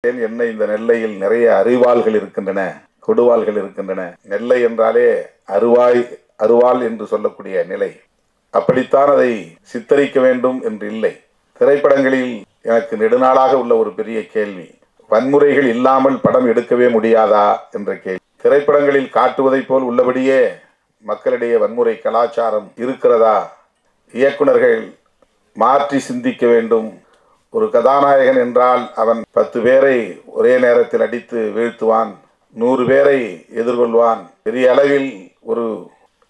என்ன இந்த நெல்லையில் நிறைய அறிவாள்கள் இருக்கின்றன, கொடுவாள்கள் இருக்கின்றன. நெல்லை என்றாலே அருவாள் என்று சொல்லக்கூடிய நிலை. அப்படித்தான் அதை சித்தரிக்க வேண்டும் என்று இல்லை. திரைப்படங்களில் எனக்கு நெடுநாளாக உள்ள ஒரு பெரிய கேள்வி, வன்முறைகள் இல்லாமல் படம் எடுக்கவே முடியாதா என்ற கேள்வி. திரைப்படங்களில் காட்டுவதைப் போல் உள்ளபடியே மக்களிடையே வன்முறை கலாச்சாரம் இருக்கிறதா? இயக்குனர்கள் மாற்றி சிந்திக்க வேண்டும். ஒரு கதாநாயகன் என்றால் அவன் 10 பேரை ஒரே நேரத்தில் அடித்து வீழ்த்துவான், 100 பேரை எதிர்கொள்வான். பெரிய அளவில் ஒரு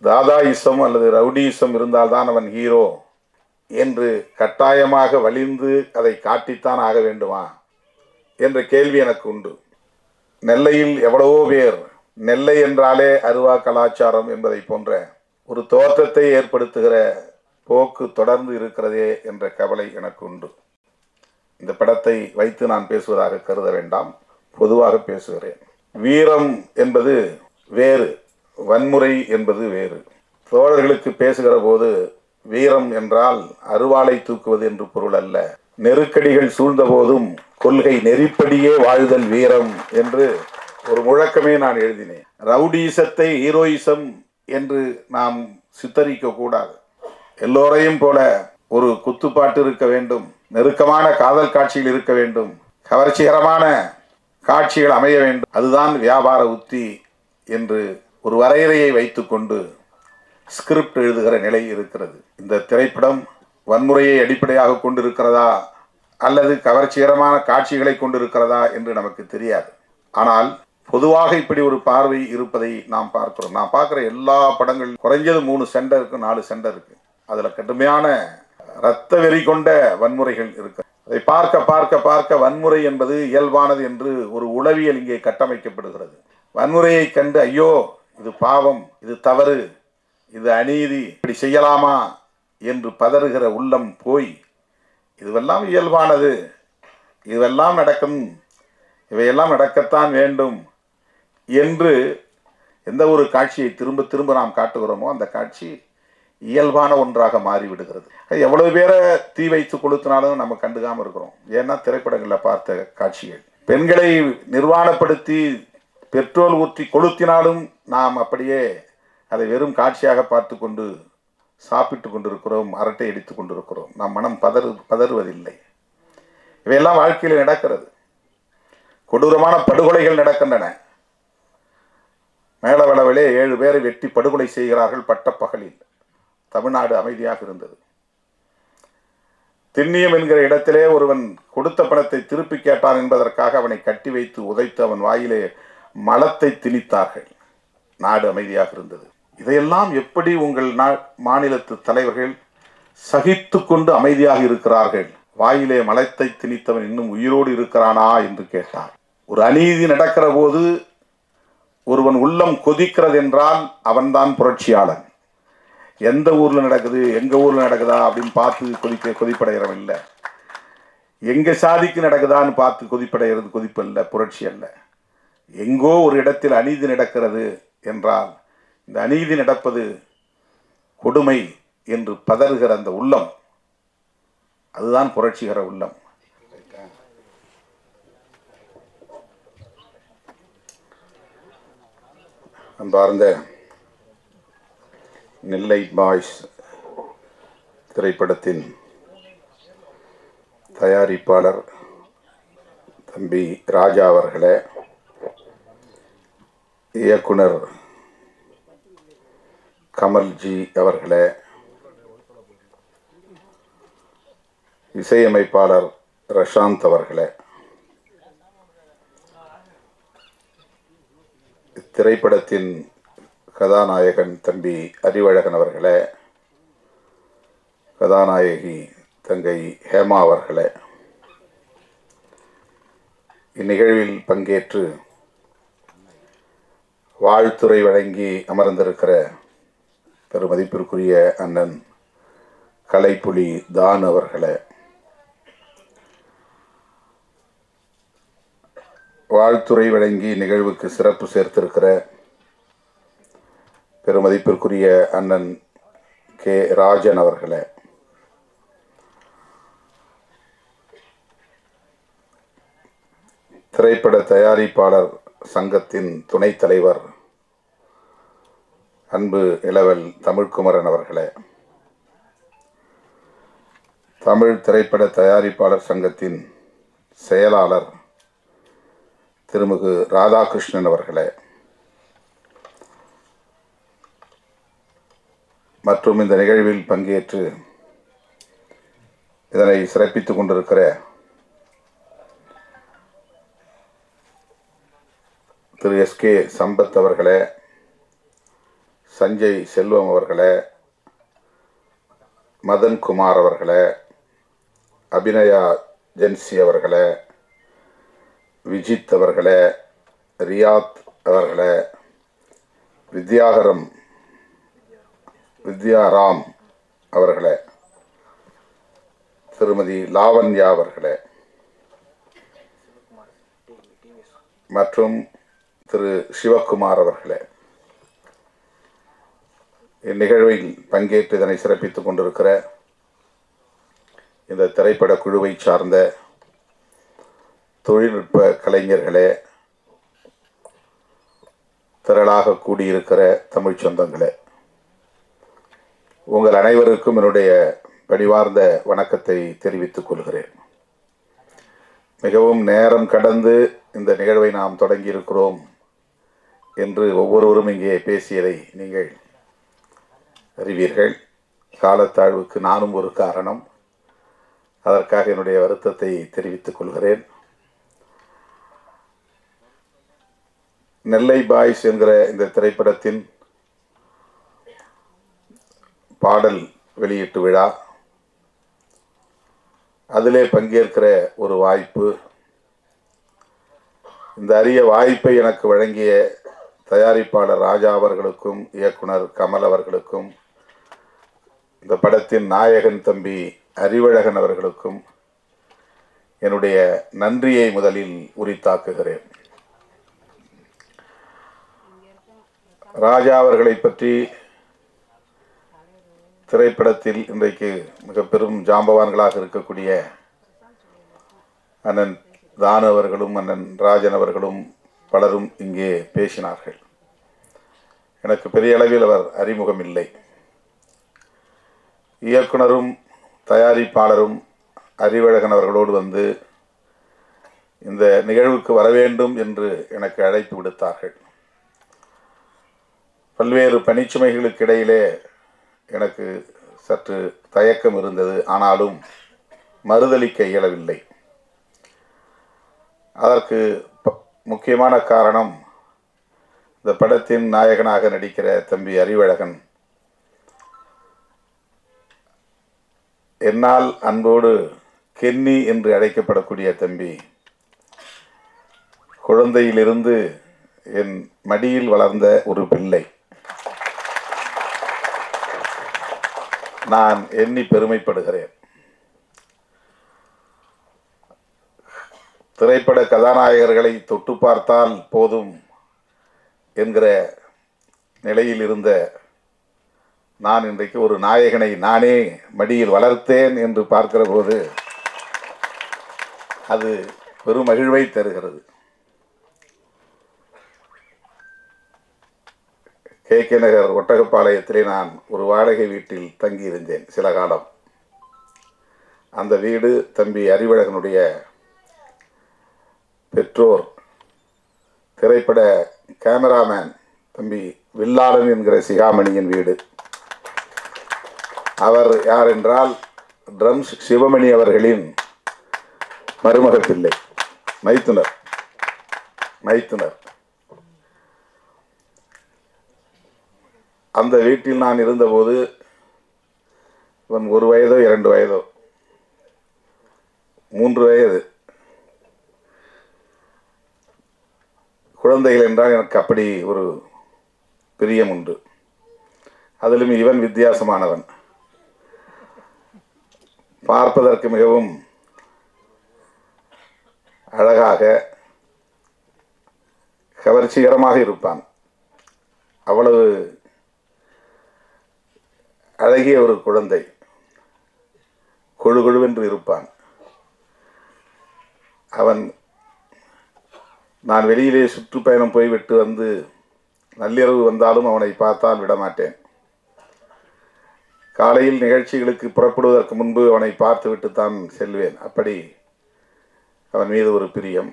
தாதாயிசம் அல்லது ரவுடியிசம் இருந்தால்தான் அவன் ஹீரோ என்று கட்டாயமாக வலிந்து அதை காட்டித்தான் ஆக வேண்டுமா என்ற கேள்வி எனக்கு உண்டு. நெல்லையில் எவ்வளவோ பேர் நெல்லை என்றாலே அருவா கலாச்சாரம் என்பதை போன்ற ஒரு தோற்றத்தை ஏற்படுத்துகிற போக்கு தொடர்ந்து இருக்கிறதே என்ற கவலை எனக்கு உண்டு. இந்த படத்தை வைத்து நான் பேசுவதாக கருத வேண்டாம், பொதுவாக பேசுகிறேன். வீரம் என்பது வேறு, வன்முறை என்பது வேறு. தோழர்களுக்கு பேசுகிற போது வீரம் என்றால் அருவாளை தூக்குவது என்று பொருள் அல்ல. நெருக்கடிகள் சூழ்ந்த போதும் கொள்கை நெறிப்படியே வாழ்தல் வீரம் என்று ஒரு முழக்கமே நான் எழுதினேன். ரவுடிசத்தை ஹீரோயிசம் என்று நாம் சித்தரிக்க கூடாது. எல்லோரையும் போல ஒரு குத்துப்பாட்டு இருக்க வேண்டும், நெருக்கமான காதல் காட்சிகள் இருக்க வேண்டும், கவர்ச்சிகரமான காட்சிகள் அமைய வேண்டும். அதுதான் வியாபார உத்தி என்று ஒரு வரையறையை வைத்துக்கொண்டு ஸ்கிரிப்ட் எழுதுகிற நிலை இருக்கிறது. இந்த திரைப்படம் வன்முறையை அடிப்படையாக கொண்டிருக்கிறதா அல்லது கவர்ச்சிகரமான காட்சிகளை கொண்டிருக்கிறதா என்று நமக்கு தெரியாது. ஆனால் பொதுவாக இப்படி ஒரு பார்வை இருப்பதை நாம் பார்க்கிறோம். நான் பார்க்குற எல்லா படங்கள் குறைஞ்சது 3 சென்டர் இருக்கு, 4 சென்டர் இருக்கு. அதில் கடுமையான இரத்த வெறி கொண்ட வன்முறைகள் இருக்கு. அதை பார்க்க பார்க்க பார்க்க வன்முறை என்பது இயல்பானது என்று ஒரு உளவியல் இங்கே கட்டமைக்கப்படுகிறது. வன்முறையை கண்டு ஐயோ இது பாவம், இது தவறு, இது அநீதி, இப்படி செய்யலாமா என்று பதறுகிற உள்ளம் போய் இதுவெல்லாம் இயல்பானது, இதுவெல்லாம் நடக்கும், இவையெல்லாம் நடக்கத்தான் வேண்டும் என்று எந்த ஒரு காட்சியை திரும்ப திரும்ப நாம் காட்டுகிறோமோ அந்த காட்சி இயல்பான ஒன்றாக மாறிவிடுகிறது. எவ்வளவு பேரை தீ வைத்து கொளுத்தினாலும் நம்ம கண்டுக்காமல் இருக்கிறோம். ஏன்னா திரைப்படங்களில் பார்த்த காட்சிகள், பெண்களை நிர்வாணப்படுத்தி பெட்ரோல் ஊற்றி கொளுத்தினாலும் நாம் அப்படியே அதை வெறும் காட்சியாக பார்த்து கொண்டு சாப்பிட்டு கொண்டிருக்கிறோம், அரட்டை அடித்து கொண்டிருக்கிறோம். நம் மனம் பதறுவதில்லை. இவையெல்லாம் வாழ்க்கையில் நடக்கிறது. கொடூரமான படுகொலைகள் நடக்கின்றன. மேலவளவிலே 7 பேரை வெட்டி படுகொலை செய்கிறார்கள் பட்டப்பகலில். தமிழ்நாடு அமைதியாக இருந்தது. திண்ணியம் என்கிற இடத்திலே ஒருவன் கொடுத்த பணத்தை திருப்பி கேட்டான் என்பதற்காக அவனை கட்டி வைத்து உதைத்து அவன் வாயிலே மலத்தை திணித்தார்கள். நாடு அமைதியாக இருந்தது. இதையெல்லாம் எப்படி உங்கள் மாநிலத்து தலைவர்கள் சகித்து கொண்டு அமைதியாக இருக்கிறார்கள்? வாயிலே மலத்தை திணித்தவன் இன்னும் உயிரோடு இருக்கிறானா என்று கேட்டார். ஒரு அநீதி நடக்கிற போது ஒருவன் உள்ளம் கொதிக்கிறது என்றால் அவன்தான் புரட்சியாளன். எந்த ஊர்ல நடக்குது, எங்க ஊர்ல நடக்குதா அப்படின்னு பார்த்து கொதிப்படைகிறவன் இல்லை. எங்க சாதிக்கு நடக்குதான்னு பார்த்து கொதிப்படைகிறது கொதிப்பு அல்ல, புரட்சி அல்ல. எங்கோ ஒரு இடத்தில் அநீதி நடக்கிறது என்றால் இந்த அநீதி நடப்பது கொடுமை என்று பதறுகிற அந்த உள்ளம், அதுதான் புரட்சிகர உள்ளம். அன்பார்ந்த நெல்லை பாய்ஸ் திரைப்படத்தின் தயாரிப்பாளர் தம்பி ராஜா அவர்களே, இயக்குனர் கமல்ஜி அவர்களே, இசையமைப்பாளர் ரஷாந்த் அவர்களே, திரைப்படத்தின் கதாநாயகன் தம்பி அறிவழகன் அவர்களே, கதாநாயகி தங்கை ஹேமா அவர்களே, இந்நிகழ்வில் பங்கேற்று வாழ்த்துரை வழங்கி அமர்ந்திருக்கிற பெருமதிப்பிற்குரிய அண்ணன் கலைப்புலி தான் அவர்களே, வாழ்த்துரை வழங்கி நிகழ்வுக்கு சிறப்பு சேர்த்திருக்கிற பெருமதிப்பிற்குரிய அண்ணன் கே ராஜன் அவர்களே, திரைப்பட தயாரிப்பாளர் சங்கத்தின் துணைத் தலைவர் அன்பு இளவல் தமிழ்குமரன் அவர்களே, தமிழ் திரைப்பட தயாரிப்பாளர் சங்கத்தின் செயலாளர் திருமிகு ராதாகிருஷ்ணன் அவர்களே, மற்றும் இந்த நிகழ்வில் பங்கேற்று இதனை சிறப்பித்துக் கொண்டிருக்கிற திரு எஸ்.கே. சம்பத் அவர்களே, சஞ்சய் செல்வம் அவர்களே, மதன் குமார் அவர்களே, அபிநயா ஜென்சி அவர்களே, விஜித் அவர்களே, ரியாத் அவர்களே, வித்யாராம் அவர்களே, திருமதி லாவண்யா அவர்களே மற்றும் திரு சிவகுமார் அவர்களே, இந்நிகழ்வில் பங்கேற்று இதனை சிறப்பித்துக் கொண்டிருக்கிற இந்த திரைப்பட குழுவை சார்ந்த தொழில்நுட்ப கலைஞர்களே, திரளாக கூடியிருக்கிற தமிழ் சொந்தங்களே, உங்கள் அனைவருக்கும் என்னுடைய பணிவார்ந்த வணக்கத்தை தெரிவித்துக் கொள்கிறேன். மிகவும் நேரம் கடந்து இந்த நிகழ்வை நாம் தொடங்கியிருக்கிறோம் என்று ஒவ்வொருவரும் இங்கே பேசியதை நீங்கள் அறிவீர்கள். காலத்தாழ்வுக்கு நானும் ஒரு காரணம். அதற்காக என்னுடைய வருத்தத்தை தெரிவித்துக் கொள்கிறேன். நெல்லை பாய்ஸ் என்கிற இந்த திரைப்படத்தின் பாடல் வெளியீட்டு விழா, அதிலே பங்கேற்கிற ஒரு வாய்ப்பு, இந்த அரிய வாய்ப்பை எனக்கு வழங்கிய தயாரிப்பாளர் ராஜா அவர்களுக்கும் இயக்குனர் கமல் அவர்களுக்கும் இந்த படத்தின் நாயகன் தம்பி அறிவழகன் அவர்களுக்கும் என்னுடைய நன்றியை முதலில் உரித்தாக்குகிறேன். ராஜா அவர்களை பற்றி திரைப்படத்தில் இன்றைக்கு மிக பெரும் ஜாம்பவான்களாக இருக்கக்கூடிய அண்ணன் தானு அவர்களும் அண்ணன் ராஜன் அவர்களும் பலரும் இங்கே பேசினார்கள். எனக்கு பெரிய அளவில் அவர் அறிமுகம் இல்லை. இயக்குனரும் தயாரிப்பாளரும் அறிவழகன் அவர்களோடு வந்து இந்த நிகழ்வுக்கு வர வேண்டும் என்று எனக்கு அழைப்பு விடுத்தார்கள். பல்வேறு பணிச்சுமைகளுக்கு இடையிலே எனக்கு சற்று தயக்கம் இருந்தது. ஆனாலும் மறுதலிக்க இயலவில்லை. அதற்கு முக்கியமான காரணம், இந்த படத்தின் நாயகனாக நடிக்கிற தம்பி அறிவழகன் என்னால் அன்போடு கென்னி என்று அழைக்கப்படக்கூடிய தம்பி, குழந்தையிலிருந்து என் மடியில் வளர்ந்த ஒரு பிள்ளை. நான் எண்ணி பெருமைப்படுகிறேன். திரைப்பட கதாநாயகர்களை தொட்டு பார்த்தால் போதும் என்கிற நிலையில் இருந்த நான் இன்றைக்கு ஒரு நாயகனை நானே மடியில் வளர்த்தேன் என்று பார்க்கிற போது அது பெரும் மகிழ்வை தருகிறது. கே நகர் ஒட்டகப்பாளையத்திலே நான் ஒரு வாடகை வீட்டில் தங்கியிருந்தேன் சில காலம். அந்த வீடு தம்பி அறிவழகனுடைய பெற்றோர் திரைப்பட கேமராமேன் தம்பி வில்லாளன் என்கிற சிகாமணியின் வீடு. அவர் யார் என்றால் ட்ரம்ஸ் சிவமணி அவர்களின் மருமக பிள்ளை, மைத்துனர். அந்த வீட்டில் நான் இருந்தபோது இவன் 1 வயதோ 2 வயதோ 3 வயது குழந்தைகள் என்றால் எனக்கு அப்படி ஒரு பிரியம் உண்டு. அதிலும் இவன் வித்தியாசமானவன். பார்ப்பதற்கு மிகவும் அழகாக கவர்ச்சிகரமாக இருப்பான். அவ்வளவு அழகிய ஒரு குழந்தை, கொழு கொழுவென்று இருப்பான். அவன் நான் வெளியிலே சுற்றுப்பயணம் போய்விட்டு வந்து நள்ளிரவு வந்தாலும் அவனை பார்த்தால் விடமாட்டேன். காலையில் நிகழ்ச்சிகளுக்கு புறப்படுவதற்கு முன்பு அவனை பார்த்துவிட்டு தான் செல்வேன். அப்படி அவன் மீது ஒரு பிரியம்.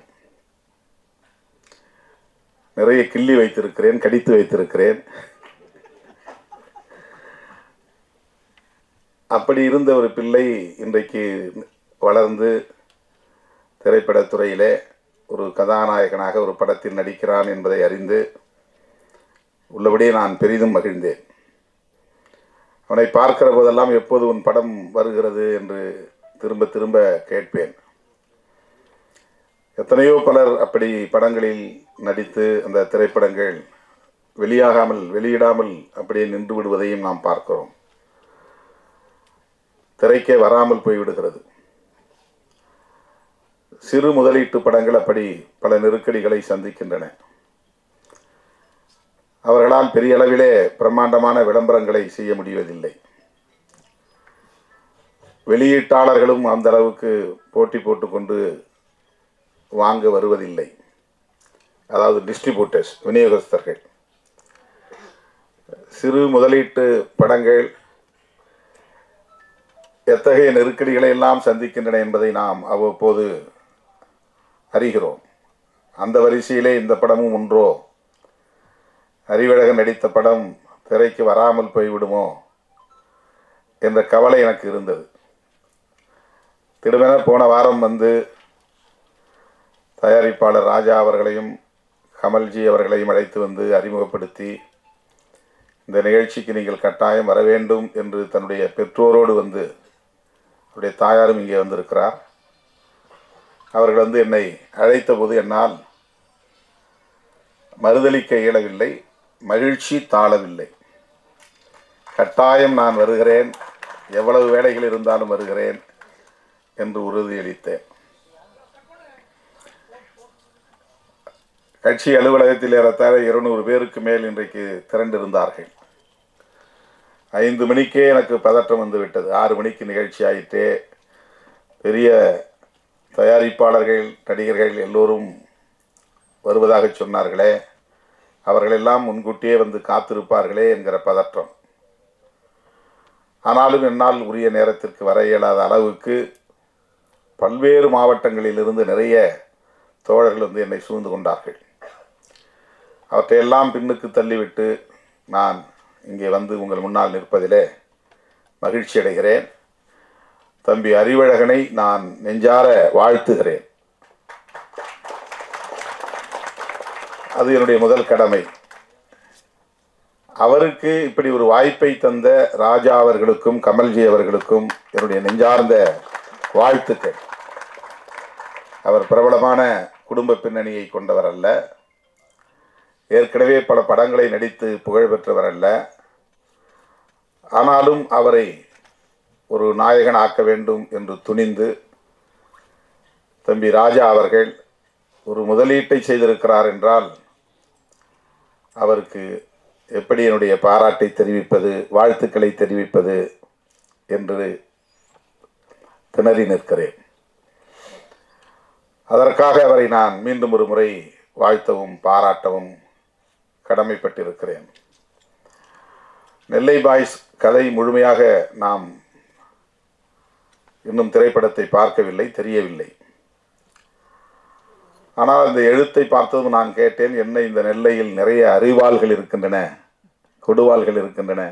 நிறைய கிள்ளி வைத்திருக்கிறேன், கடித்து வைத்திருக்கிறேன். அப்படி இருந்த ஒரு பிள்ளை இன்றைக்கு வளர்ந்து திரைப்படத்துறையிலே ஒரு கதாநாயகனாக ஒரு படத்தில் நடிக்கிறான் என்பதை அறிந்து உள்ளபடியே நான் பெரிதும் மகிழ்ந்தேன். அவனை பார்க்கிற போதெல்லாம் எப்போது உன் படம் வருகிறது என்று திரும்ப திரும்ப கேட்பேன். எத்தனையோ பலர் அப்படி படங்களில் நடித்து அந்த திரைப்படங்கள் வெளியிடாமல் அப்படியே நின்று விடுவதையும் நாம் பார்க்கிறோம். திரைக்கே வராமல் போய்விடுகிறது. சிறு முதலீட்டு படங்கள் அப்படி பல நெருக்கடிகளை சந்திக்கின்றன. அவர்களால் பெரிய அளவிலே பிரம்மாண்டமான விளம்பரங்களை செய்ய முடிவதில்லை. வெளியீட்டாளர்களும் அந்த அளவுக்கு போட்டி போட்டுக்கொண்டு வாங்க வருவதில்லை. அதாவது டிஸ்ட்ரிபியூட்டர்ஸ், விநியோகஸ்தர்கள். சிறு முதலீட்டு படங்கள் எத்தகைய நெருக்கடிகளை எல்லாம் சந்திக்கின்றன என்பதை நாம் அவ்வப்போது அறிகிறோம். அந்த வரிசையிலே இந்த படமும் ஒன்றோ? அறிவழகன் நடித்த படம் திரைக்கு வராமல் போய்விடுமோ என்ற கவலை எனக்கு இருந்தது. திடுமென போன வாரம் வந்து தயாரிப்பாளர் ராஜா அவர்களையும் கமல்ஜி அவர்களையும் அழைத்து வந்து அறிமுகப்படுத்தி, இந்த நிகழ்ச்சிக்கு நீங்கள் கட்டாயம் வர வேண்டும் என்று தன்னுடைய பெற்றோரோடு வந்து, அவருடைய தாயாரும் இங்கே வந்திருக்கிறார், அவர்கள் வந்து என்னை அழைத்த போது என்னால் மறுதளிக்க இயலவில்லை, மகிழ்ச்சி தாழவில்லை. கட்டாயம் நான் வருகிறேன், எவ்வளவு வேலைகள் இருந்தாலும் வருகிறேன் என்று உறுதியளித்தேன். கட்சி அலுவலகத்தில் ஏறத்தாழ 200 பேருக்கு மேல் இன்றைக்கு திரண்டிருந்தார்கள். 5 மணிக்கே எனக்கு பதற்றம் வந்து விட்டது. 6 மணிக்கு நிகழ்ச்சி ஆயிற்றே. பெரிய தயாரிப்பாளர்கள், நடிகர்கள் எல்லோரும் வருவதாக சொன்னார்களே, அவர்களெல்லாம் முன்கூட்டியே வந்து காத்திருப்பார்களே என்கிற பதற்றம். ஆனாலும் என்னால் உரிய நேரத்திற்கு வர இயலாத அளவுக்கு பல்வேறு மாவட்டங்களிலிருந்து நிறைய தோழர்கள் வந்து என்னை சூழ்ந்து கொண்டார்கள். அவற்றையெல்லாம் பின்னுக்கு தள்ளிவிட்டு நான் இங்கே வந்து உங்கள் முன்னால் நிற்பதிலே மகிழ்ச்சி அடைகிறேன். தம்பி அறிவழகனை நான் நெஞ்சார வாழ்த்துகிறேன். அது என்னுடைய முதல் கடமை. அவருக்கு இப்படி ஒரு வாய்ப்பை தந்த ராஜா அவர்களுக்கும் கமல்ஜி அவர்களுக்கும் என்னுடைய நெஞ்சார்ந்த வாழ்த்துக்கள். அவர் பிரபலமான குடும்ப பின்னணியை கொண்டவர் அல்ல, ஏற்கனவே பல படங்களை நடித்து புகழ் பெற்றவர் அல்ல. ஆனாலும் அவரை ஒரு நாயகன் ஆக்க வேண்டும் என்று துணிந்து தம்பி ராஜா அவர்கள் ஒரு முதலீட்டை செய்திருக்கிறார் என்றால் அவருக்கு எப்படி என்னுடைய பாராட்டை தெரிவிப்பது, வாழ்த்துக்களை தெரிவிப்பது என்று திணறி நிற்கிறேன். அதற்காக அவரை நான் மீண்டும் ஒரு முறை வாழ்த்தவும் பாராட்டவும் கடமைப்பட்டிருக்கிறேன். நெல்லை பாய்ஸ் கதை முழுமையாக நாம் இன்னும் திரைப்படத்தை பார்க்கவில்லை, தெரியவில்லை. ஆனால் அந்த எழுத்தை பார்த்ததும் நான் கேட்டேன், என்ன இந்த நெல்லையில் நிறைய அறிவாள்கள் இருக்கின்றன, கொடுவாள்கள் இருக்கின்றன,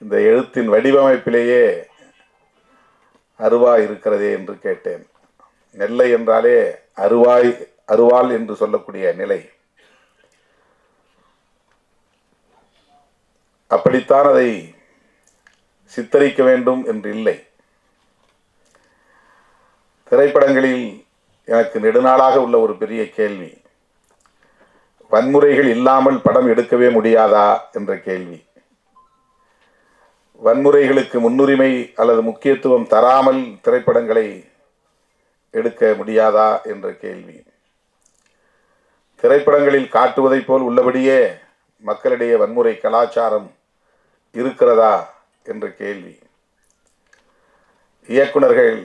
இந்த எழுத்தின் வடிவமைப்பிலேயே அருவாய் இருக்கிறதே என்று கேட்டேன். நெல்லை என்றாலே அருவாள் என்று சொல்லக்கூடிய நிலை. அப்படித்தான் அதை சித்தரிக்க வேண்டும் என்று இல்லை. திரைப்படங்களில் எனக்கு நெடுநாளாக உள்ள ஒரு பெரிய கேள்வி, வன்முறைகள் இல்லாமல் படம் எடுக்கவே முடியாதா என்ற கேள்வி. வன்முறைகளுக்கு முன்னுரிமை அல்லது முக்கியத்துவம் தராமல் திரைப்படங்களை எடுக்க முடியாதா என்ற கேள்வி. திரைப்படங்களில் காட்டுவதைப் போல் உள்ளபடியே மக்களிடையே வன்முறை கலாச்சாரம் இருக்கிறதா என்ற கேள்வி. இயக்குனர்கள்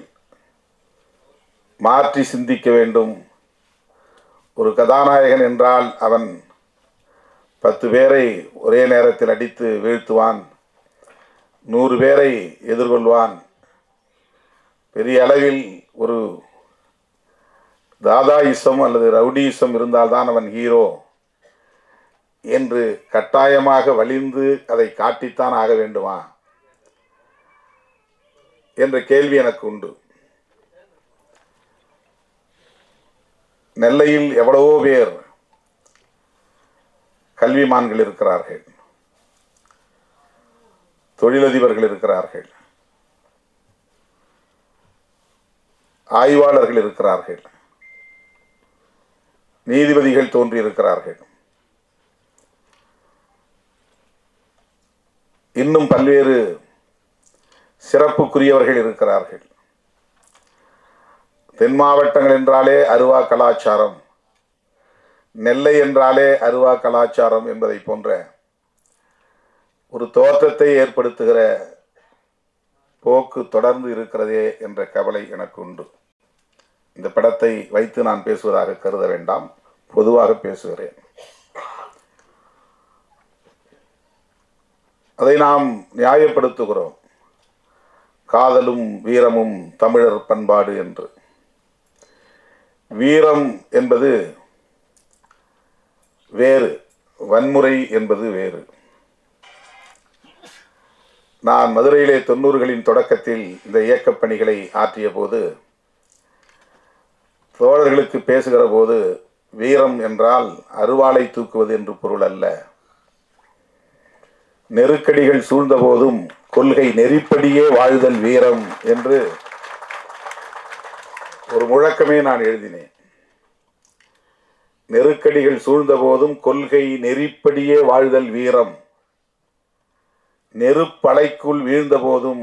மாற்றி சிந்திக்க வேண்டும், ஒரு கதாநாயகன் என்றால் அவன் 10 பேரை ஒரே நேரத்தில் அடித்து வீழ்த்துவான், 100 பேரை எதிர்கொள்வான். பெரிய அளவில் ஒரு தாதாயிசம் அல்லது ரவுடியிசம் இருந்தால்தான் அவன் ஹீரோ என்று கட்டாயமாக வலிந்து அதை காட்டித்தான் ஆக வேண்டுமா என்ற கேள்வி எனக்கு உண்டு. நெல்லையில் எவ்வளவோ பேர் கல்விமான்கள் இருக்கிறார்கள், தொழிலதிபர்கள் இருக்கிறார்கள், ஆய்வாளர்கள் இருக்கிறார்கள், நீதிபதிகள் தோன்றியிருக்கிறார்கள், இன்னும் பல்வேறு சிறப்புக்குரியவர்கள் இருக்கிறார்கள். தென் மாவட்டங்கள் என்றாலே அருவா கலாச்சாரம், நெல்லை என்றாலே அருவா கலாச்சாரம் என்பதை போன்ற ஒரு தோற்றத்தை ஏற்படுத்துகிற போக்கு தொடர்ந்து இருக்கிறதே என்ற கவலை எனக்கு உண்டு. இந்த படத்தை வைத்து நான் பேசுவதாக கருத வேண்டாம், பொதுவாக பேசுகிறேன். அதை நாம் நியாயப்படுத்துகிறோம், காதலும் வீரமும் தமிழர் பண்பாடு என்று. வீரம் என்பது வேறு, வன்முறை என்பது வேறு. நான் மதுரையிலே 90களின் தொடக்கத்தில் இந்த இயக்கப் பணிகளை ஆற்றிய போது தோழர்களுக்கு பேசுகிற போது வீரம் என்றால் அருவாளை தூக்குவது என்று பொருள் அல்ல. நெருக்கடிகள் சூழ்ந்த போதும் கொள்கை நெறிப்படியே வாழ்தல் வீரம் என்று ஒரு முழக்கமே நான் எழுதினேன். நெருக்கடிகள் சூழ்ந்த போதும் கொள்கை நெறிப்படியே வாழ்தல் வீரம், நெருப்பலைக்குள் வீழ்ந்த போதும்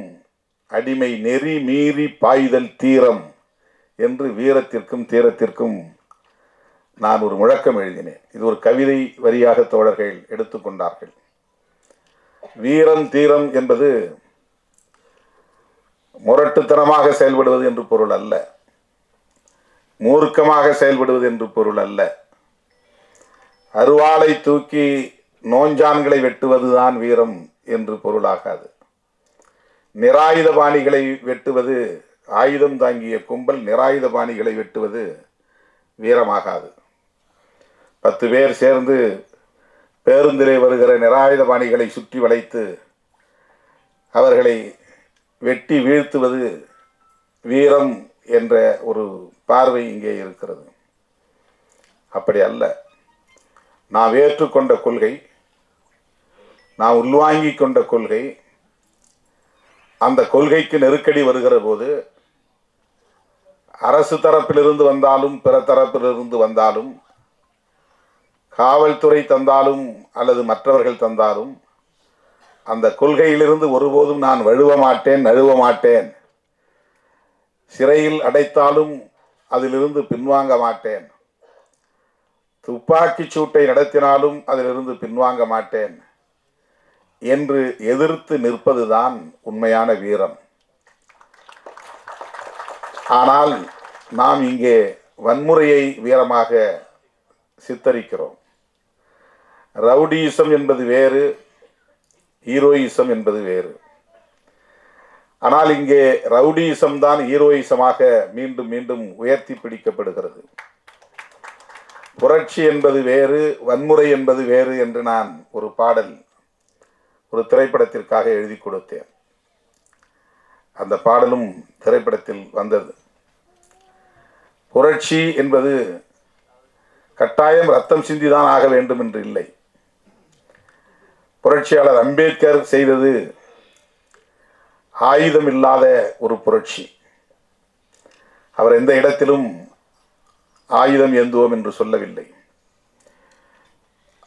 அடிமை நெறி மீறி பாய்தல் தீரம் என்று வீரத்திற்கும் தீரத்திற்கும் நான் ஒரு முழக்கம் எழுதினேன். இது ஒரு கவிதை வரியாக தோழர்கள் எடுத்துக்கொண்டார்கள். வீரம் தீரம் என்பது முரட்டுத்தனமாக செயல்படுவது என்று பொருள் அல்ல, மூர்க்கமாக செயல்படுவது என்று பொருள் அல்ல. அருவாளை தூக்கி நோஞ்சான்களை வெட்டுவதுதான் வீரம் என்று பொருளாகாது. நிராயுதபாணிகளை வெட்டுவது, ஆயுதம் தாங்கிய கும்பல் நிராயுதபாணிகளை வெட்டுவது வீரமாகாது. 10 பேர் சேர்ந்து பேருந்திலே வருகிற நிராயுதபாணிகளை சுற்றி வளைத்து அவர்களை வெட்டி வீழ்த்துவது வீரம் என்ற ஒரு பார்வை இங்கே இருக்கிறது. அப்படி அல்ல. நாம் ஏற்றுக்கொண்ட கொள்கை, நாம் உள்வாங்கி கொண்ட கொள்கை, அந்த கொள்கைக்கு நெருக்கடி வருகிற போது அரசு தரப்பிலிருந்து வந்தாலும் பிற தரப்பிலிருந்து வந்தாலும், காவல்துறை தந்தாலும் அல்லது மற்றவர்கள் தந்தாலும், அந்த கொள்கையிலிருந்து ஒருபோதும் நான் வழுவ மாட்டேன், நழுவ மாட்டேன். சிறையில் அடைத்தாலும் அதிலிருந்து பின்வாங்க மாட்டேன். துப்பாக்கி சூட்டை நடத்தினாலும் அதிலிருந்து பின்வாங்க மாட்டேன் என்று எதிர்த்து நிற்பதுதான் உண்மையான வீரம். ஆனால் நாம் இங்கே வன்முறையை வீரமாக சித்தரிக்கிறோம். ரவுடியிசம் என்பது வேறு, ஹீரோயிசம் என்பது வேறு. ஆனால் இங்கே ரவுடியிசம் தான் ஹீரோயிசமாக மீண்டும் மீண்டும் உயர்த்தி பிடிக்கப்படுகிறது. புரட்சி என்பது வேறு, வன்முறை என்பது வேறு என்று நான் ஒரு பாடல் ஒரு திரைப்படத்திற்காக எழுதி கொடுத்தேன். அந்த பாடலும் திரைப்படத்தில் வந்தது. புரட்சி என்பது கட்டாயம் ரத்தம் சிந்திதான் ஆக வேண்டும் என்று இல்லை. புரட்சியாளர் அம்பேத்கர் செய்தது ஆயுதம் இல்லாத ஒரு புரட்சி. அவர் எந்த இடத்திலும் ஆயுதம் ஏந்துவோம் என்று சொல்லவில்லை.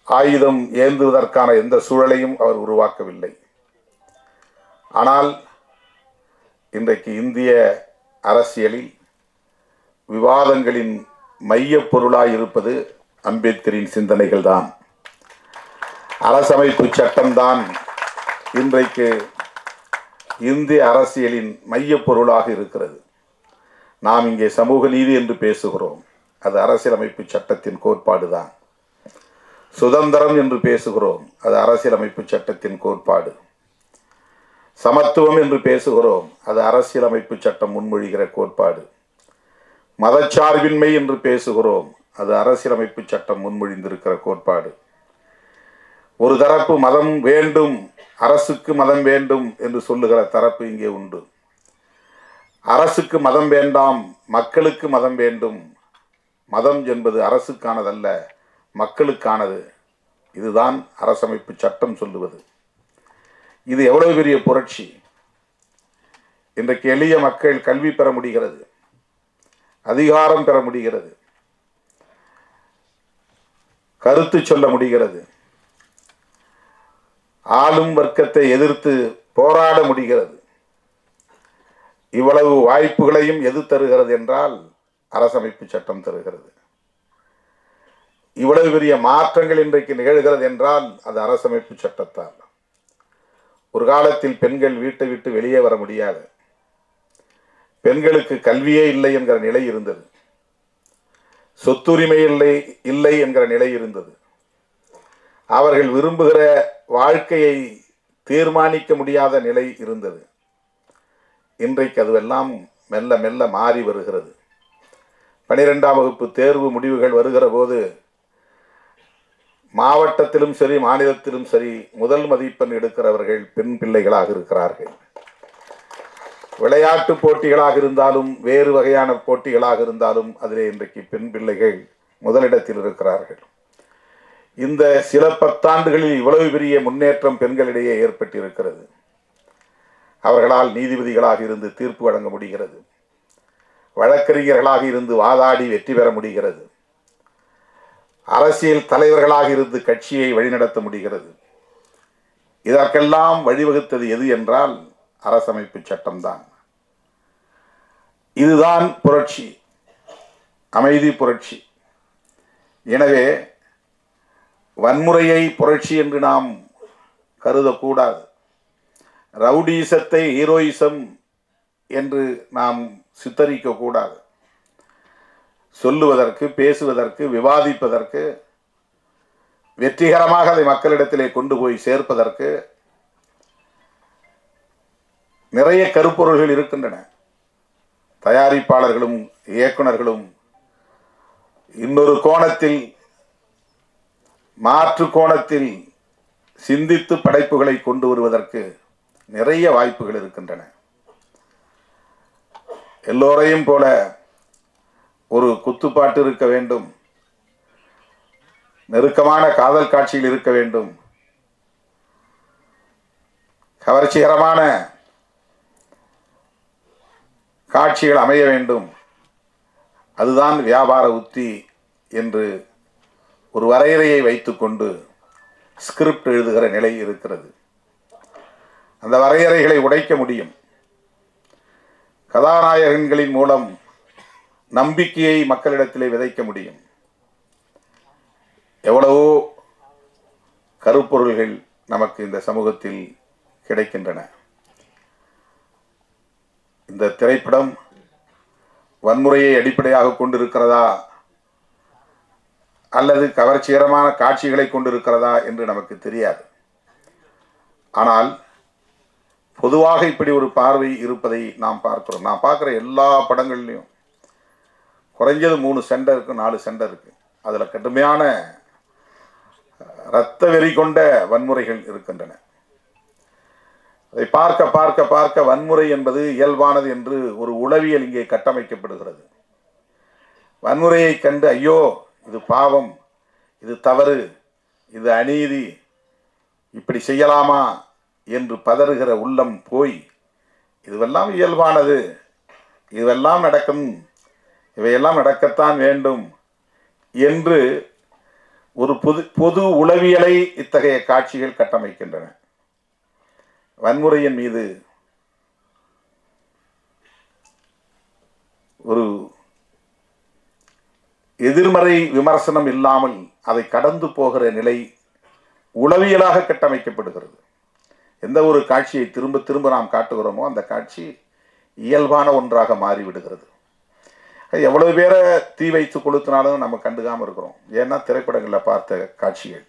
ஆயுதம் ஏந்துவதற்கான எந்த சூழலையும் அவர் உருவாக்கவில்லை. ஆனால் இன்றைக்கு இந்திய அரசியலில் விவாதங்களின் மையப் பொருளாய் இருப்பது அம்பேத்கரின் சிந்தனைகள் தான். அரசமைப்பு சட்டம்தான் இன்றைக்கு இந்திய அரசியலின் மையப் பொருளாக இருக்கிறது. நாம் இங்கே சமூக நீதி என்று பேசுகிறோம். அது அரசியலமைப்பு சட்டத்தின் கோட்பாடு தான். சுதந்திரம் என்று பேசுகிறோம், அது அரசியலமைப்பு சட்டத்தின் கோட்பாடு. சமத்துவம் என்று பேசுகிறோம், அது அரசியலமைப்பு சட்டம் முன்மொழிகிற கோட்பாடு. மதச்சார்பின்மை என்று பேசுகிறோம், அது அரசியலமைப்பு சட்டம் முன்மொழிந்திருக்கிற கோட்பாடு. ஒரு தரப்பு மதம் வேண்டும், அரசுக்கு மதம் வேண்டும் என்று சொல்லுகிற தரப்பு இங்கே உண்டு. அரசுக்கு மதம் வேண்டாம், மக்களுக்கு மதம் வேண்டும். மதம் என்பது அரசுக்கானதல்ல, மக்களுக்கானது. இதுதான் அரசமைப்பு சட்டம் சொல்லுவது. இது எவ்வளவு பெரிய புரட்சி! இன்றைக்கு எளிய மக்கள் கல்வி பெற முடிகிறது, அதிகாரம் பெற முடிகிறது, கருத்து சொல்ல முடிகிறது, ஆளும் வர்க்கத்தை எதிர்த்து போராட முடிகிறது. இவ்வளவு வாய்ப்புகளையும் எது தருகிறது என்றால் அரசமைப்பு சட்டம் தருகிறது. இவ்வளவு பெரிய மாற்றங்கள் இன்றைக்கு நிகழ்கிறது என்றால் அது அரசமைப்பு சட்டத்தால். ஒரு காலத்தில் பெண்கள் வீட்டை விட்டு வெளியே வர முடியாது, பெண்களுக்கு கல்வியே இல்லை என்கிற நிலை இருந்தது, சொத்துரிமை இல்லை என்கிற நிலை இருந்தது, அவர்கள் விரும்புகிற வாழ்க்கையை தீர்மானிக்க முடியாத நிலை இருந்தது. இன்றைக்கு அதுவெல்லாம் மெல்ல மெல்ல மாறி வருகிறது. 12ஆம் வகுப்பு தேர்வு முடிவுகள் வருகிற போது மாவட்டத்திலும் சரி மாநிலத்திலும் சரி முதல் மதிப்பெண் எடுக்கிறவர்கள் பெண் பிள்ளைகளாக இருக்கிறார்கள். விளையாட்டு போட்டிகளாக இருந்தாலும் வேறு வகையான போட்டிகளாக இருந்தாலும் அதிலே இன்றைக்கு பெண் பிள்ளைகள் முதலிடத்தில் இருக்கிறார்கள். இந்த சில பத்தாண்டுகளில் இவ்வளவு பெரிய முன்னேற்றம் பெண்களிடையே ஏற்பட்டிருக்கிறது. அவர்களால் நீதிபதிகளாக இருந்து தீர்ப்பு வழங்க முடிகிறது, வழக்கறிஞர்களாக இருந்து வாதாடி வெற்றி பெற முடிகிறது, அரசியல் தலைவர்களாக இருந்து கட்சியை வழிநடத்த முடிகிறது. இதற்கெல்லாம் வழிவகுத்தது எது என்றால் அரசமைப்பு சட்டம்தான். இதுதான் புரட்சி, அமைதி புரட்சி. எனவே வன்முறையை புரட்சி என்று நாம் கருதக்கூடாது. ரவுடிசத்தை ஹீரோயிசம் என்று நாம் சித்தரிக்க கூடாது. சொல்லுவதற்கு, பேசுவதற்கு, விவாதிப்பதற்கு, வெற்றிகரமாக அதை மக்களிடத்திலே கொண்டு போய் சேர்ப்பதற்கு நிறைய கருப்பொருள்கள் இருக்கின்றன. தயாரிப்பாளர்களும் இயக்குனர்களும் இன்னொரு கோணத்தில், மாற்று கோணத்தில் சிந்தித்து படைப்புகளை கொண்டு வருவதற்கு நிறைய வாய்ப்புகள் இருக்கின்றன. எல்லோரையும் போல ஒரு குத்துப்பாட்டு இருக்க வேண்டும், நெருக்கமான காதல் காட்சிகள் இருக்க வேண்டும், கவர்ச்சிகரமான காட்சிகள் அமைய வேண்டும், அதுதான் வியாபார உத்தி என்று ஒரு வரையறையை வைத்துக்கொண்டு ஸ்கிரிப்ட் எழுதுகிற நிலை இருக்கிறது. அந்த வரையறைகளை உடைக்க முடியும். கதாநாயகன்களின் மூலம் நம்பிக்கையை மக்களிடத்திலே விதைக்க முடியும். எவ்வளவோ கருப்பொருள்கள் நமக்கு இந்த சமூகத்தில் கிடைக்கின்றன. இந்த திரைப்படம் வன்முறையை அடிப்படையாக கொண்டிருக்கிறதா அல்லது கவர்ச்சிகரமான காட்சிகளை கொண்டிருக்கிறதா என்று நமக்கு தெரியாது. ஆனால் பொதுவாக இப்படி ஒரு பார்வை இருப்பதை நாம் பார்க்கிறோம். நான் பார்க்குற எல்லா படங்கள்லையும் குறைஞ்சது 3 சண்டை இருக்குது, 4 சண்டை இருக்குது. அதில் கடுமையான இரத்த வெறி கொண்ட வன்முறைகள் இருக்கின்றன. அதை பார்க்க பார்க்க பார்க்க வன்முறை என்பது இயல்பானது என்று ஒரு உளவியல் இங்கே கட்டமைக்கப்படுகிறது. வன்முறையை கண்டு ஐயோ இது பாவம், இது தவறு, இது அநீதி, இப்படி செய்யலாமா என்று பதறுகிற உள்ளம் போய் இதுவெல்லாம் இயல்பானது, இதுவெல்லாம் நடக்கும், இவையெல்லாம் நடக்கத்தான் வேண்டும் என்று ஒரு பொது உளவியலை இத்தகைய காட்சிகள் கட்டமைக்கின்றன. வன்முறையின் மீது ஒரு எதிர்மறை விமர்சனம் இல்லாமல் அதை கடந்து போகிற நிலை உளவியலாக கட்டமைக்கப்படுகிறது. எந்த ஒரு காட்சியை திரும்ப திரும்ப நாம் காட்டுகிறோமோ அந்த காட்சி இயல்பான ஒன்றாக மாறிவிடுகிறது. எவ்வளவு பேரை தீ வைத்து கொளுத்தினாலும் நம்ம கண்டுக்காமல் இருக்கிறோம். ஏன்னா திரைப்படங்களில் பார்த்த காட்சிகள்.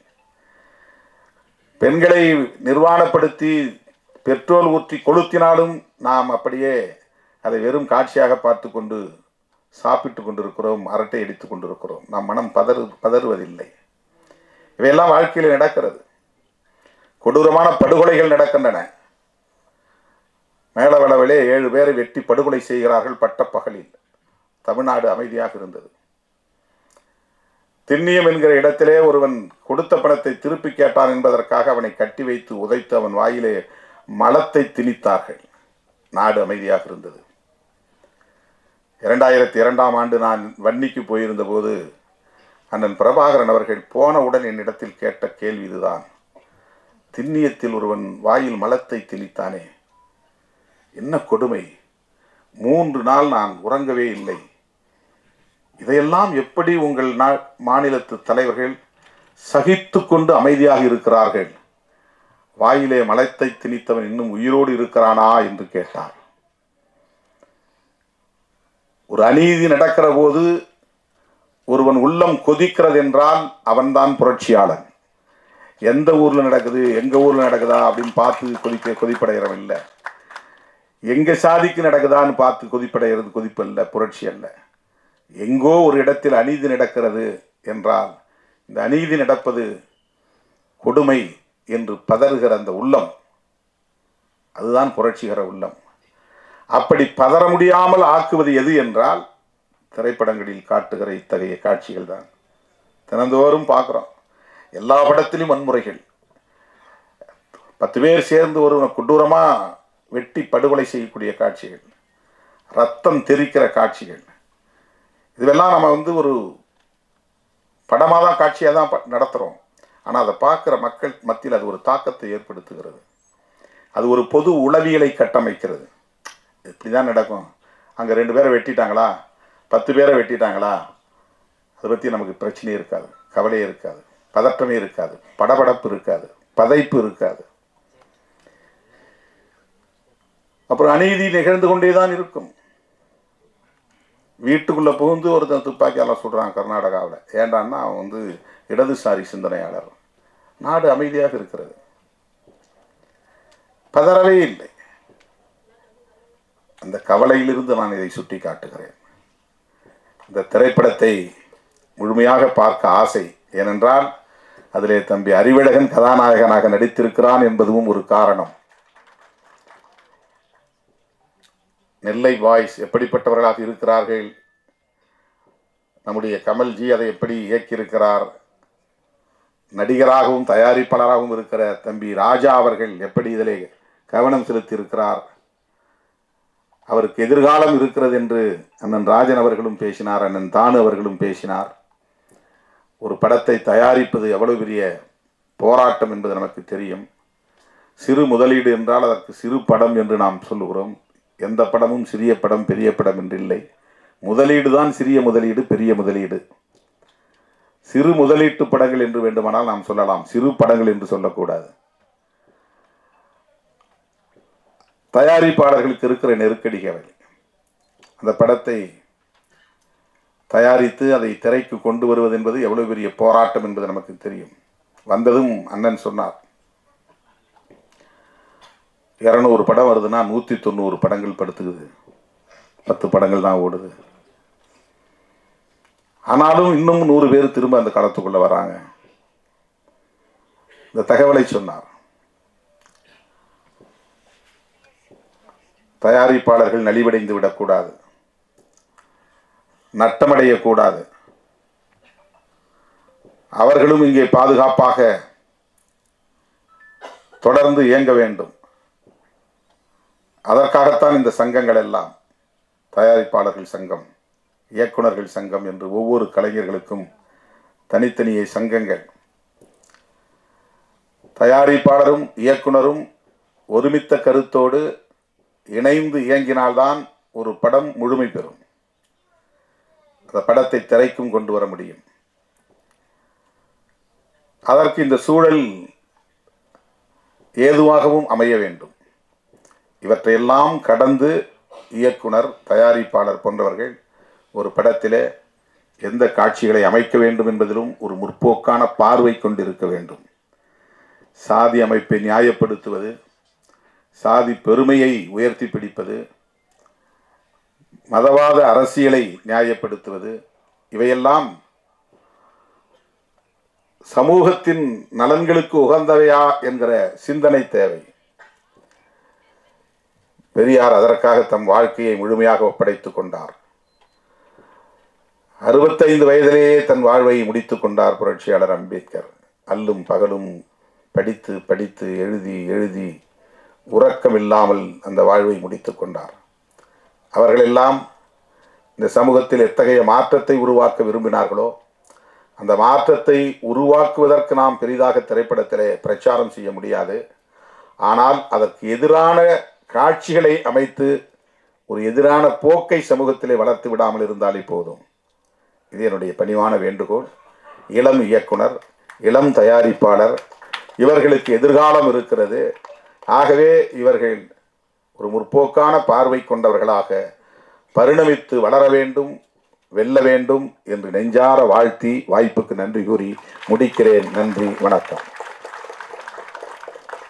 பெண்களை நிர்வாணப்படுத்தி பெட்ரோல் ஊற்றி கொளுத்தினாலும் நாம் அப்படியே அதை வெறும் காட்சியாக பார்த்து கொண்டு சாப்பிட்டு கொண்டிருக்கிறோம், அரட்டை அடித்து கொண்டிருக்கிறோம். நம் மனம் பதறுவதில்லை. இவையெல்லாம் வாழ்க்கையில் நடக்கிறது. கொடூரமான படுகொலைகள் நடக்கின்றன. மேலவளவிலே 7 பேரை வெட்டி படுகொலை செய்கிறார்கள் பட்டப்பகலில். தமிழ்நாடு அமைதியாக இருந்தது. திண்ணியம் என்கிற இடத்திலே ஒருவன் கொடுத்த பணத்தை திருப்பி கேட்டான் என்பதற்காக அவனை கட்டி வைத்து உதைத்து அவன் வாயிலே மலத்தை திணித்தார்கள். நாடு அமைதியாக இருந்தது. 2002ஆம் ஆண்டு நான் வன்னிக்கு போயிருந்த போது அண்ணன் பிரபாகரன் அவர்கள் போனவுடன் என்னிடத்தில் கேட்ட கேள்வி இதுதான். திண்ணியத்தில் ஒருவன் வாயில் மலத்தை திணித்தானே, என்ன கொடுமை! 3 நாள் நான் உறங்கவே இல்லை. இதையெல்லாம் எப்படி உங்கள் மாநிலத்து தலைவர்கள் சகித்து கொண்டு அமைதியாக இருக்கிறார்கள்? வாயிலே மலத்தை திணித்தவன் இன்னும் உயிரோடு இருக்கிறானா என்று கேட்டார். ஒரு அநீதி நடக்கிற போது ஒருவன் உள்ளம் கொதிக்கிறது என்றால் அவன்தான் புரட்சியாளன். எந்த ஊர்ல நடக்குது, எங்க ஊர்ல நடக்குதா அப்படின்னு பார்த்து கொதிப்படைகிறவன் இல்லை. எங்க சாதிக்கு நடக்குதான்னு பார்த்து கொதிப்படைகிறது கொதிப்பல்ல, புரட்சி அல்ல. எங்கோ ஒரு இடத்தில் அநீதி நடக்கிறது என்றால் இந்த அநீதி நடப்பது கொடுமை என்று பதறுகிற அந்த உள்ளம், அதுதான் புரட்சிகர உள்ளம். அப்படி பதற முடியாமல் ஆக்குவது எது என்றால் திரைப்படங்களில் காட்டுகிற இத்தகைய காட்சிகள் தான். தினந்தோறும் பார்க்குறோம். எல்லா படத்திலும் வன்முறைகள். 10 பேர் சேர்ந்து ஒருவனை கொடூரமாக வெட்டி படுகொலை செய்யக்கூடிய காட்சிகள், ரத்தம் தெறிக்கிற காட்சிகள், இதுவெல்லாம் நம்ம ஒரு படமாக தான் காட்சியாக தான் நடத்துகிறோம். ஆனால் அதை பார்க்குற மக்கள் மத்தியில் அது ஒரு தாக்கத்தை ஏற்படுத்துகிறது. அது ஒரு பொது உளவியலை கட்டமைக்கிறது. இப்படி தான் நடக்கும். அங்கே 2 பேரை வெட்டிட்டாங்களா, 10 பேரை வெட்டிட்டாங்களா, அதை பற்றி நமக்கு பிரச்சனையே இருக்காது, கவலையே இருக்காது, பதற்றமே இருக்காது, படபடப்பு இருக்காது, பதைப்பு இருக்காது. அப்புறம் அநீதி நிகழ்ந்து கொண்டே தான் இருக்கும். வீட்டுக்குள்ளே புகுந்து ஒருத்தன் துப்பாக்கியால் சுடுறான் கர்நாடகாவில். ஏண்டான்னா அவன் இடதுசாரி சிந்தனையாளர். நாடு அமைதியாக இருக்கிறது, பதறவே இல்லை. அந்த கவலையிலிருந்து நான் இதை சுட்டி காட்டுகிறேன். இந்த திரைப்படத்தை முழுமையாக பார்க்க ஆசை. ஏனென்றால் அதிலே தம்பி அறிவழகன் கதாநாயகனாக நடித்திருக்கிறான் என்பதும் ஒரு காரணம். நெல்லை பாய்ஸ் எப்படிப்பட்டவர்களாக இருக்கிறார்கள், நம்முடைய கமல்ஜி அதை எப்படி இயக்கியிருக்கிறார், நடிகராகவும் தயாரிப்பாளராகவும் இருக்கிற தம்பி ராஜா அவர்கள் எப்படி இதிலே கவனம் செலுத்தியிருக்கிறார், அவருக்கு எதிர்காலம் இருக்கிறது என்று அண்ணன் ராஜன் அவர்களும் பேசினார், அண்ணன் தானு அவர்களும் பேசினார். ஒரு படத்தை தயாரிப்பது எவ்வளவு பெரிய போராட்டம் என்பது நமக்கு தெரியும். சிறு முதலீடு என்றால் அதற்கு சிறு படம் என்று நாம் சொல்லுகிறோம். எந்த படமும் சிறிய படம் பெரிய படம் என்றில்லை. முதலீடு தான் சிறிய முதலீடு, பெரிய முதலீடு. சிறு முதலீட்டு படங்கள் என்று வேண்டுமானால் நாம் சொல்லலாம், சிறு படங்கள் என்று சொல்லக்கூடாது. தயாரிப்பாளர்களுக்கு இருக்கிற நெருக்கடிகள், அந்த படத்தை தயாரித்து அதை திரைக்கு கொண்டு வருவது என்பது எவ்வளவு பெரிய போராட்டம் என்பது நமக்கு தெரியும். வந்ததும் அண்ணன் சொன்னார், 200 படம் வருதுன்னா 190 படங்கள் படுத்துக்குது, 10 படங்கள் தான் ஓடுது. ஆனாலும் இன்னும் 100 பேர் திரும்ப அந்த காலத்துக்குள்ள வராங்க. இந்த தகவலை சொன்னார். தயாரிப்பாளர்கள் நலிவடைந்து விடக்கூடாது, நட்டமடையக்கூடாது. அவர்களும் இங்கே பாதுகாப்பாக தொடர்ந்து இயங்க வேண்டும். அதற்காகத்தான் இந்த சங்கங்கள் எல்லாம், தயாரிப்பாளர்கள் சங்கம், இயக்குனர்கள் சங்கம் என்று ஒவ்வொரு கலைஞர்களுக்கும் தனித்தனியே சங்கங்கள். தயாரிப்பாளரும் இயக்குனரும் ஒருமித்த கருத்தோடு இணைந்து இயங்கினால்தான் ஒரு படம் முழுமை பெறும். அந்த படத்தை திரைக்கும் கொண்டு வர முடியும். அதற்கு இந்த சூழல் ஏதுவாகவும் அமைய வேண்டும். இவற்றையெல்லாம் கடந்து இயக்குனர், தயாரிப்பாளர் போன்றவர்கள் ஒரு படத்திலே எந்த காட்சிகளை அமைக்க வேண்டும் என்பதிலும் ஒரு முற்போக்கான பார்வை கொண்டிருக்க வேண்டும். சாதி அமைப்பை நியாயப்படுத்துவது, சாதி பெருமையை உயர்த்தி பிடிப்பது, மதவாத அரசியலை நியாயப்படுத்துவது, இவையெல்லாம் சமூகத்தின் நலன்களுக்கு உகந்தவையா என்கிற சிந்தனை தேவை. பெரியார் அதற்காக தம் வாழ்க்கையை முழுமையாக ஒப்படைத்துக் கொண்டார். 65 வயதிலேயே தன் வாழ்வை முடித்துக் கொண்டார் புரட்சியாளர் அம்பேத்கர். அல்லும் பகலும் படித்து படித்து எழுதி எழுதி உறக்கமில்லாமல் அந்த வாழ்வை முடித்துக் கொண்டார். அவர்களெல்லாம் இந்த சமூகத்தில் எத்தகைய மாற்றத்தை உருவாக்க விரும்பினார்களோ அந்த மாற்றத்தை உருவாக்குவதற்கு நாம் பெரிதாக திரைப்படத்திலே பிரச்சாரம் செய்ய முடியாது. ஆனால் அதற்கு எதிரான காட்சிகளை அமைத்து ஒரு எதிரான போக்கை சமூகத்திலே வளர்த்து விடாமல் இருந்தாலே போதும். இது என்னுடைய பணிவான வேண்டுகோள். இளம் இயக்குனர், இளம் தயாரிப்பாளர், இவர்களுக்கு எதிர்காலம் இருக்கிறது. ஆகவே இவர்கள் ஒரு முற்போக்கான பார்வை கொண்டவர்களாக பரிணமித்து வளர வேண்டும், வெல்ல வேண்டும் என்று நெஞ்சார வாழ்த்தி வாய்ப்புக்கு நன்றி கூறி முடிக்கிறேன். நன்றி, வணக்கம்.